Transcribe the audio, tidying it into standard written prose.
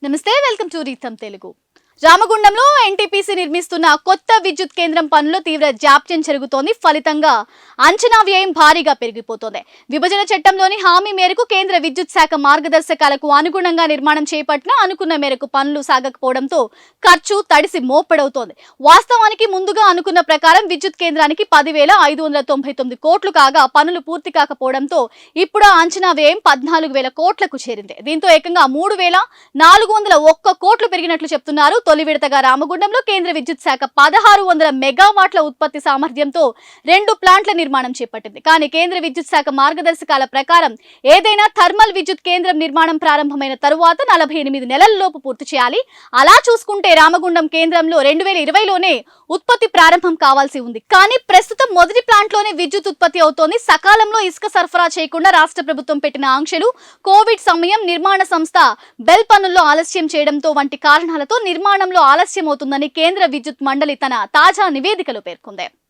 నమస్తే, welcome to రీతం Telugu. రామగుండంలో NTPC నిర్మిస్తున్న కొత్త విద్యుత్ కేంద్రం పనుల్లో తీవ్ర జాప్యం జరుగుతోంది. ఫలితంగా అంచనా వ్యయం భారీగా పెరిగిపోతోంది. విభజన చట్టంలోని హామీ మేరకు కేంద్ర విద్యుత్ శాఖ మార్గదర్శకాలకు అనుగుణంగా నిర్మాణం చేపట్టినా అనుకున్న మేరకు పనులు సాగకపోవడంతో ఖర్చు తడిసి మోపెడవుతోంది. వాస్తవానికి ముందుగా అనుకున్న ప్రకారం విద్యుత్ కేంద్రానికి 10,599 కోట్లు కాగా పనులు పూర్తి కాకపోవడంతో ఇప్పుడు ఆ అంచనా వ్యయం 14,000 కోట్లకు చేరింది. దీంతో ఏకంగా 3,401 కోట్లు పెరిగినట్లు చెప్తున్నారు. తొలి విడతగా రామగుండంలో కేంద్ర విద్యుత్ శాఖ 1600 మెగావాట్ల ఉత్పత్తి సామర్థ్యంతో 2 ప్లాంట్ల నిర్మాణం చేపట్టింది. కానీ కేంద్ర విద్యుత్ శాఖ మార్గదర్శకాల ప్రకారం ఏదైనా థర్మల్ విద్యుత్ కేంద్రం నిర్మాణం ప్రారంభమైన తరువాత 48 నెలల్లోపు పూర్తి చేయాలి. అలా చూసుకుంటే రామగుండం కేంద్రంలో 2020లోనే ఉత్పత్తి ప్రారంభం కావాల్సి ఉంది. కానీ ప్రస్తుతం మొదటి ప్లాంట్లోనే విద్యుత్ ఉత్పత్తి అవుతోంది. సకాలంలో ఇసుక సరఫరా చేయకుండా రాష్ట్ర ప్రభుత్వం పెట్టిన ఆంక్షలు, కోవిడ్ సమయం, నిర్మాణ సంస్థ బెల్ పనుల్లో ఆలస్యం చేయడంతో వంటి కారణాలతో నిర్మాణంలో ఆలస్యం అవుతుందని కేంద్ర విద్యుత్ మండలి తన తాజా నివేదికలో పేర్కొంది.